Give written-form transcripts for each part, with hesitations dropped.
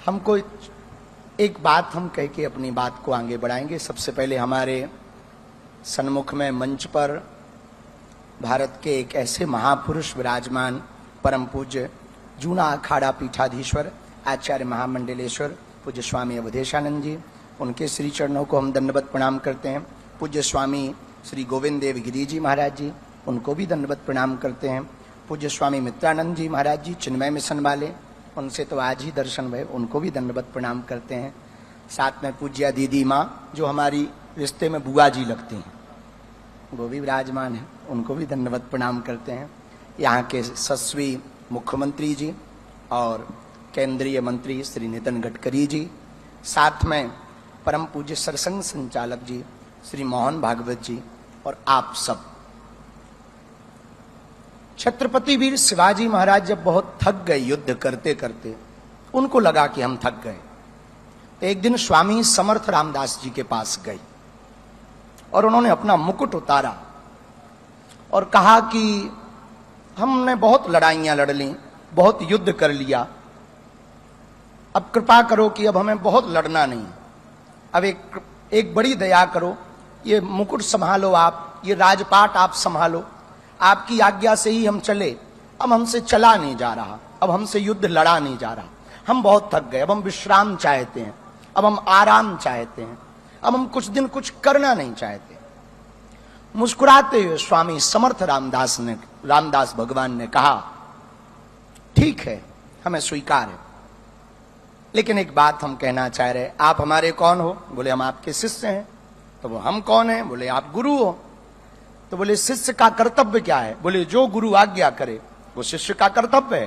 हमको एक बात हम कह के अपनी बात को आगे बढ़ाएंगे। सबसे पहले हमारे सन्मुख में मंच पर भारत के एक ऐसे महापुरुष विराजमान परम पूज्य जूना अखाड़ा पीठाधीश्वर आचार्य महामंडलेश्वर पूज्य स्वामी अवधेशानंद जी, उनके श्री चरणों को हम दंडवत प्रणाम करते हैं। पूज्य स्वामी श्री गोविंद देव गिरी जी महाराज जी, उनको भी दंडवत प्रणाम करते हैं। पूज्य स्वामी मित्रानंद जी महाराज जी चिन्मय मिशन वाले, उनसे तो आज ही दर्शन हुए, उनको भी दंडवत प्रणाम करते हैं। साथ में पूज्य दीदी माँ जो हमारी रिश्ते में बुआ जी लगती हैं, वो भी विराजमान है, उनको भी दंडवत प्रणाम करते हैं। यहाँ के यशस्वी मुख्यमंत्री जी और केंद्रीय मंत्री श्री नितिन गडकरी जी, साथ में परम पूज्य सरसंघ संचालक जी श्री मोहन भागवत जी और आप सब। छत्रपति वीर शिवाजी महाराज जब बहुत थक गए युद्ध करते करते, उनको लगा कि हम थक गए, तो एक दिन स्वामी समर्थ रामदास जी के पास गए और उन्होंने अपना मुकुट उतारा और कहा कि हमने बहुत लड़ाइयां लड़ ली, बहुत युद्ध कर लिया, अब कृपा करो कि अब हमें बहुत लड़ना नहीं, अब एक बड़ी दया करो, ये मुकुट संभालो आप, ये राजपाट आप संभालो, आपकी आज्ञा से ही हम चले, अब हमसे चला नहीं जा रहा, अब हमसे युद्ध लड़ा नहीं जा रहा, हम बहुत थक गए, अब हम विश्राम चाहते हैं, अब हम आराम चाहते हैं, अब हम कुछ दिन कुछ करना नहीं चाहते। मुस्कुराते हुए स्वामी समर्थ रामदास भगवान ने कहा, ठीक है, हमें स्वीकार है, लेकिन एक बात हम कहना चाह रहे, आप हमारे कौन हो? बोले हम आपके शिष्य हैं। तो वो हम कौन हैं? बोले आप गुरु हो। तो बोले शिष्य का कर्तव्य क्या है? बोले जो गुरु आज्ञा करे वो शिष्य का कर्तव्य है।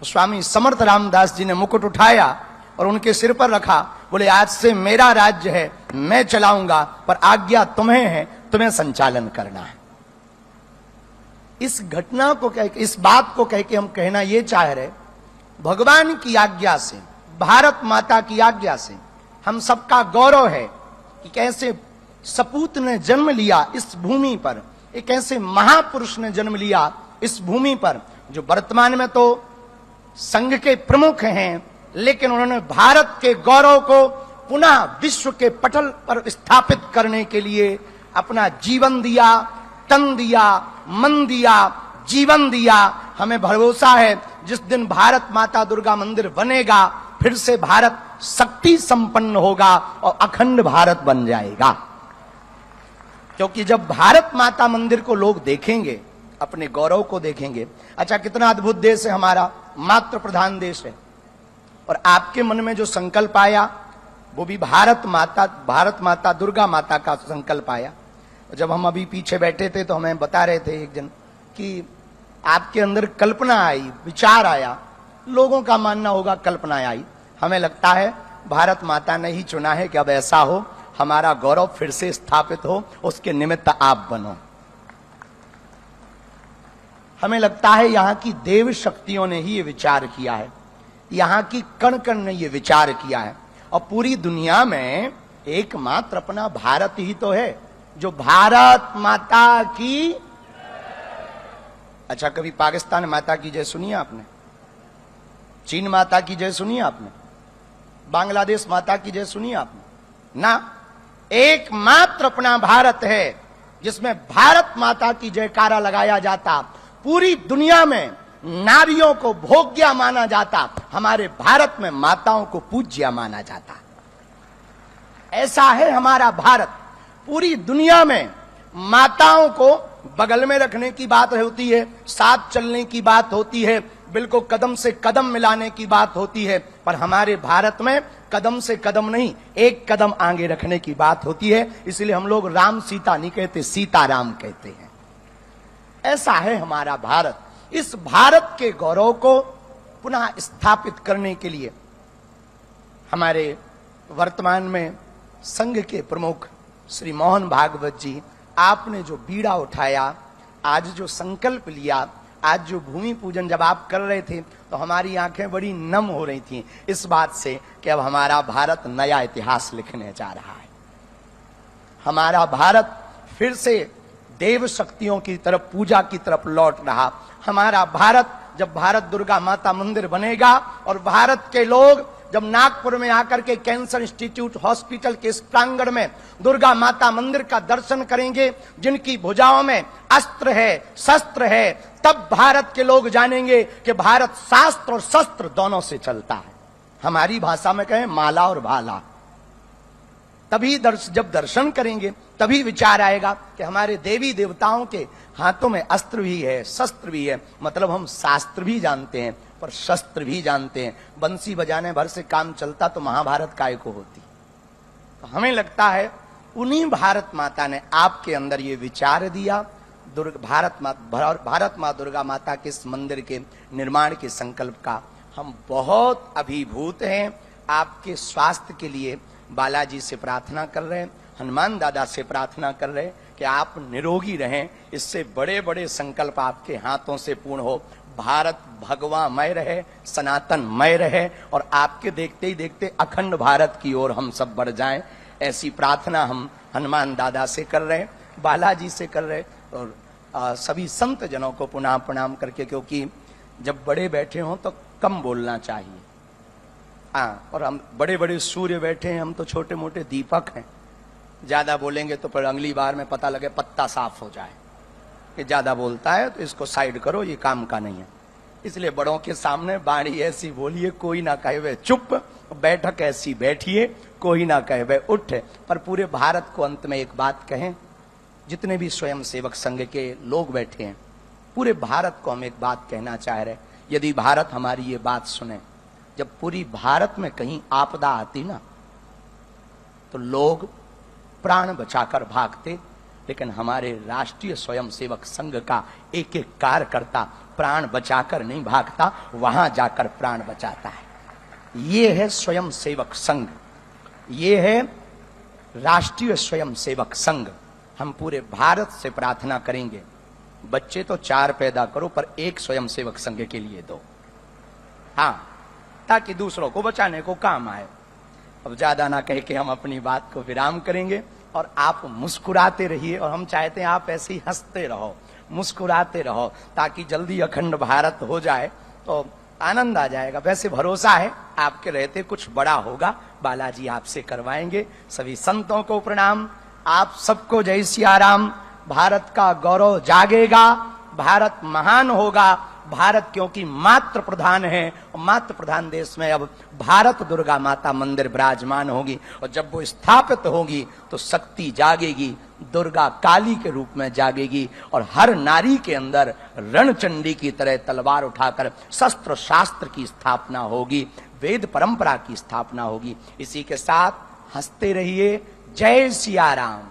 तो स्वामी समर्थ रामदास जी ने मुकुट उठाया और उनके सिर पर रखा, बोले आज से मेरा राज्य है, मैं चलाऊंगा, पर आज्ञा तुम्हें है, तुम्हें संचालन करना है। इस घटना को कह के, इस बात को कह के हम कहना ये चाह रहे, भगवान की आज्ञा से, भारत माता की आज्ञा से हम सबका गौरव है कि कैसे सपूत ने जन्म लिया इस भूमि पर, एक ऐसे महापुरुष ने जन्म लिया इस भूमि पर जो वर्तमान में तो संघ के प्रमुख हैं, लेकिन उन्होंने भारत के गौरव को पुनः विश्व के पटल पर स्थापित करने के लिए अपना जीवन दिया, तन दिया, मन दिया, जीवन दिया। हमें भरोसा है जिस दिन भारत माता दुर्गा मंदिर बनेगा, फिर से भारत शक्ति संपन्न होगा और अखंड भारत बन जाएगा। क्योंकि जब भारत माता मंदिर को लोग देखेंगे, अपने गौरव को देखेंगे, अच्छा कितना अद्भुत देश है हमारा, मातृ प्रधान देश है, और आपके मन में जो संकल्प आया वो भी भारत माता दुर्गा माता का संकल्प आया। जब हम अभी पीछे बैठे थे तो हमें बता रहे थे एक जन कि आपके अंदर कल्पना आई, विचार आया, लोगों का मानना होगा कल्पना आई, हमें लगता है भारत माता ने ही चुना है कि अब ऐसा हो, हमारा गौरव फिर से स्थापित हो, उसके निमित्त आप बनो। हमें लगता है यहाँ की देव शक्तियों ने ही ये विचार किया है, यहाँ की कण कण ने ये विचार किया है, और पूरी दुनिया में एकमात्र अपना भारत ही तो है जो भारत माता की। अच्छा कभी पाकिस्तान माता की जय सुनी आपने? चीन माता की जय सुनी आपने? बांग्लादेश माता की जय सुनी आपने? ना, एकमात्र अपना भारत है जिसमें भारत माता की जयकारा लगाया जाता, पूरी दुनिया में नारियों को भोग्या माना जाता, हमारे भारत में माताओं को पूज्या माना जाता। ऐसा है हमारा भारत। पूरी दुनिया में माताओं को बगल में रखने की बात होती है, साथ चलने की बात होती है, बिल्कुल कदम से कदम मिलाने की बात होती है, पर हमारे भारत में कदम से कदम नहीं, एक कदम आगे रखने की बात होती है। इसलिए हम लोग राम सीता नहीं कहते, सीता राम कहते हैं। ऐसा है हमारा भारत। इस भारत के गौरव को पुनः स्थापित करने के लिए हमारे वर्तमान में संघ के प्रमुख श्री मोहन भागवत जी, आपने जो बीड़ा उठाया, आज जो संकल्प लिया, आज जो भूमि पूजन जब आप कर रहे थे तो हमारी आंखें बड़ी नम हो रही थीं इस बात से कि अब हमारा भारत नया इतिहास लिखने जा रहा है। हमारा भारत फिर से देव शक्तियों की तरफ, पूजा की तरफ लौट रहा। हमारा भारत जब भारत दुर्गा माता मंदिर बनेगा और भारत के लोग जब नागपुर में आकर के कैंसर इंस्टीट्यूट हॉस्पिटल के इस प्रांगण में दुर्गा माता मंदिर का दर्शन करेंगे, जिनकी भुजाओं में अस्त्र है, शस्त्र है, तब भारत के लोग जानेंगे कि भारत शास्त्र और शस्त्र दोनों से चलता है। हमारी भाषा में कहें माला और भाला। तभी जब दर्शन करेंगे तभी विचार आएगा कि हमारे देवी देवताओं के हाथों में अस्त्र भी है, शस्त्र भी है। मतलब हम शास्त्र भी जानते हैं पर शस्त्र भी जानते हैं। बंसी बजाने भर से काम चलता तो महाभारत काय को होती। तो हमें लगता है उन्हीं भारत माता ने आपके अंदर ये विचार दिया। भारत माँ दुर्गा माता के इस मंदिर के निर्माण के संकल्प का हम बहुत अभिभूत हैं। आपके स्वास्थ्य के लिए बालाजी से प्रार्थना कर रहे हैं, हनुमान दादा से प्रार्थना कर रहे हैं कि आप निरोगी रहें। इससे बड़े बड़े संकल्प आपके हाथों से पूर्ण हो। भारत भगवामय रहे, सनातनमय रहे और आपके देखते ही देखते अखंड भारत की ओर हम सब बढ़ जाएं। ऐसी प्रार्थना हम हनुमान दादा से कर रहे हैं, बालाजी से कर रहे हैं और सभी संत जनों को पुनः प्रणाम करके, क्योंकि जब बड़े बैठे हों तो कम बोलना चाहिए। हाँ, और हम बड़े बड़े सूर्य बैठे हैं, हम तो छोटे मोटे दीपक हैं। ज्यादा बोलेंगे तो फिर अगली बार में पता लगे पत्ता साफ हो जाए कि ज्यादा बोलता है तो इसको साइड करो, ये काम का नहीं है। इसलिए बड़ों के सामने बाणी ऐसी बोलिए कोई ना कहे वे चुप, बैठक ऐसी बैठिए कोई ना कहे वे उठ। पर पूरे भारत को अंत में एक बात कहें, जितने भी स्वयं सेवक संघ के लोग बैठे हैं, पूरे भारत को हम एक बात कहना चाह रहे। यदि भारत हमारी ये बात सुने, जब पूरी भारत में कहीं आपदा आती ना तो लोग प्राण बचाकर भागते, लेकिन हमारे राष्ट्रीय स्वयंसेवक संघ का एक एक कार्यकर्ता प्राण बचाकर नहीं भागता, वहां जाकर प्राण बचाता है। ये है स्वयंसेवक संघ, ये है राष्ट्रीय स्वयंसेवक संघ। हम पूरे भारत से प्रार्थना करेंगे, बच्चे तो 4 पैदा करो पर एक स्वयंसेवक संघ के लिए दो, हाँ, ताकि दूसरों को बचाने को काम आए। अब ज्यादा ना कह के हम अपनी बात को विराम करेंगे और आप मुस्कुराते रहिए और हम चाहते हैं आप ऐसे ही हंसते रहो, मुस्कुराते रहो, ताकि जल्दी अखंड भारत हो जाए तो आनंद आ जाएगा। वैसे भरोसा है आपके रहते कुछ बड़ा होगा, बालाजी आपसे करवाएंगे। सभी संतों को प्रणाम, आप सबको जय सिया राम। भारत का गौरव जागेगा, भारत महान होगा। भारत क्योंकि मातृ प्रधान है और मातृ प्रधान देश में अब भारत दुर्गा माता मंदिर विराजमान होगी और जब वो स्थापित होगी तो शक्ति जागेगी, दुर्गा काली के रूप में जागेगी और हर नारी के अंदर रणचंडी की तरह तलवार उठाकर शस्त्र शास्त्र की स्थापना होगी, वेद परंपरा की स्थापना होगी। इसी के साथ हंसते रहिए। जय सिया राम।